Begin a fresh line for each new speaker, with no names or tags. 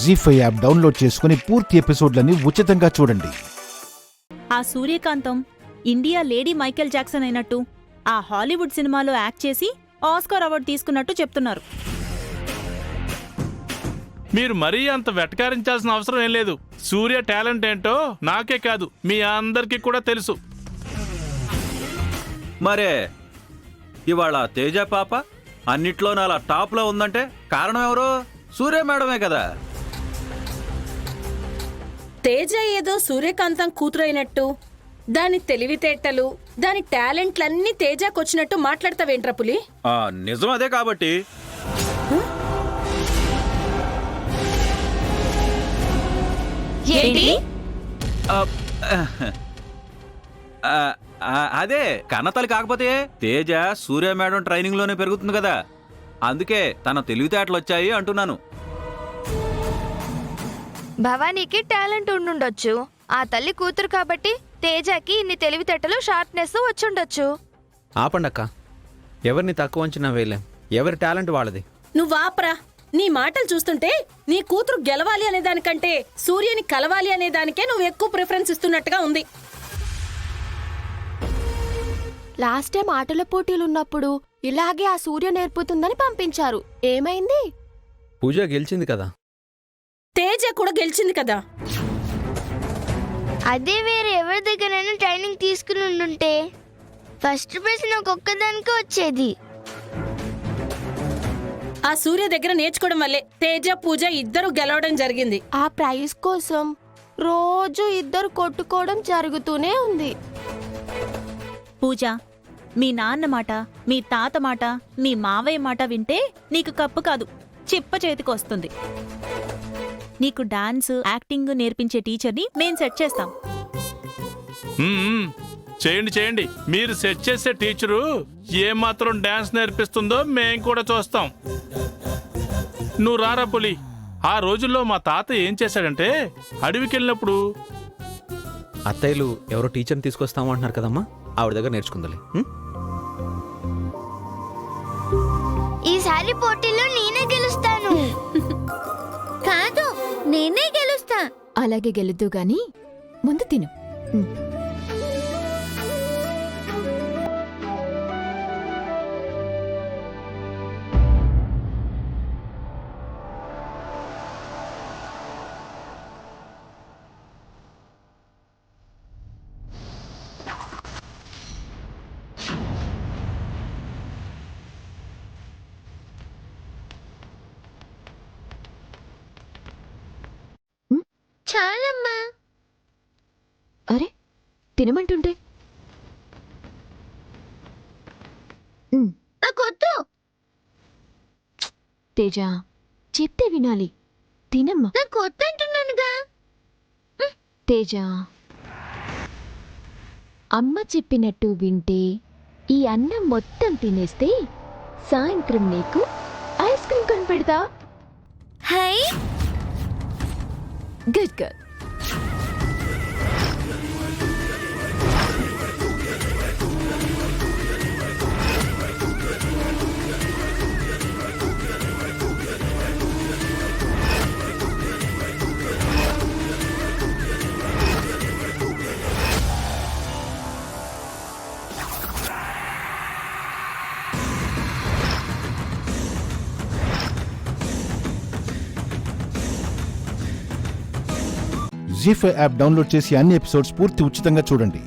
జీ5 app download చేసుకుని పూర్తి ఎపిసోడ్లని ఉచితంగా చూడండి.
ఆ సూర్యకాంతం ఇండియా లేడీ మైకేల్ జాక్సన్ అయినట్టు ఆ హాలీవుడ్ సినిమాలో యాక్ట్ చేసి ఆస్కార్ అవార్డు తీసుకున్నట్టు చెప్తున్నారు.
మీరు మరీ అంత వెటకారించాల్సిన అవసరం ఏం లేదు. సూర్య టాలెంట్ ఏంటో నాకే కాదు మీ అందరికీ కూడా తెలుసు.
మరే ఇవాళ తేజ పాప అన్నిట్లో అలా టాప్లో ఉందంటే కారణం ఎవరు? సూర్య మేడమే కదా.
తేజ ఏదో సూర్యకాంతం కూతురైనట్టు, దాని తెలివితేటలు, దాని టాలెంట్లన్నీ తేజకొచ్చినట్టు మాట్లాడతావేంట్రా పులి?
నిజం అదే కాబట్టి. అదే కన్నతల్లి కాకపోతే తేజ సూర్య మేడం ట్రైనింగ్ లోనే పెరుగుతుంది కదా, అందుకే తన తెలివితేటలు వచ్చాయి అంటున్నాను.
భవానీకి టాలెంట్ ఉండుండొచ్చు, ఆ తల్లి కూతురు కాబట్టి తేజకి ఇన్ని తెలివితేటలు షార్ప్నెస్ వచ్చుండొచ్చు.
ఆపండక్క, ఎవరిని తక్కువ అంచనా వేయలేం. ఎవరి టాలెంట్ వాళ్ళది.
నువ్వాపరా. నీ మాటలు చూస్తుంటే నీ కూతురు గెలవాలి అనే దానికంటే సూర్యని కలవాలి అనే దానికే నువ్వు ఎక్కువ ప్రిఫరెన్స్ ఇస్తున్నట్టుగా ఉంది.
లాస్ట్ టైం ఆటల పోటీలున్నప్పుడు ఇలాగే ఆ సూర్య నేర్పుతుందని పంపించారు. ఏమైంది?
పూజ గెలిచింది కదా.
తేజ కూడా గెలిచింది కదా.
అదే వేరే ఎవరి దగ్గరైనా ట్రైనింగ్ తీసుకుని ఉండుంటే ఫస్ట్ ప్రైజ్ నాకు ఒక్కదానికే వచ్చేది.
ఆ సూర్య దగ్గర నేర్చుకోవడం వల్లే తేజ పూజ ఇద్దరు గెలవడం జరిగింది.
ఆ ప్రైజ్ కోసం రోజు ఇద్దరు కొట్టుకోవడం జరుగుతూనే ఉంది.
పూజ, మీ నాన్న మాట, మీ తాత మాట, మీ మావయ్య మాట వింటే నీకు కప్పు కాదు చిప్ప చేతికొస్తుంది. నీకు డాన్స్, యాక్టింగ్ నేర్పించే టీచర్ని మేం సెట్ చేస్తాం.
చేయండి చేయండి. మీరు సెట్ చేసే టీచరు ఏమాత్రం డాన్స్ నేర్పిస్తుందో మేం కూడా చూస్తాం. నువ్వు రారా పులి. ఆ రోజుల్లో మా తాత ఏం చేశాడంటే అడవికెళ్ళినప్పుడు
అత్తయ్యలు ఎవరో టీచర్ని తీసుకొస్తాము అంటున్నారు కదమ్మా, ఆవిడ దగ్గర నేర్చుకుందాలి.
ఈసారి పోటీలో నేనే గెలుస్తాను. కాదు, నేనే గెలుస్తా.
అలాగే గెలుద్దు గాని ముందు తిను.
చాలమ్మా.
అరే తినమంటుంటే
నాకొద్దు.
తేజ చెప్తే వినాలి. తినమ్మా.
నాకొద్దంటున్నానుగా.
తేజ అమ్మ చెప్పినట్టు వింటే ఈ అన్నం మొత్తం తినేస్తే సాయంత్రం నీకు ఐస్ క్రీమ్ కనిపెడతా.
Hi,
good girl.
ZEE5 app download చేసి అన్ని ఎపిసోడ్స్ పూర్తి ఉచితంగా చూడండి.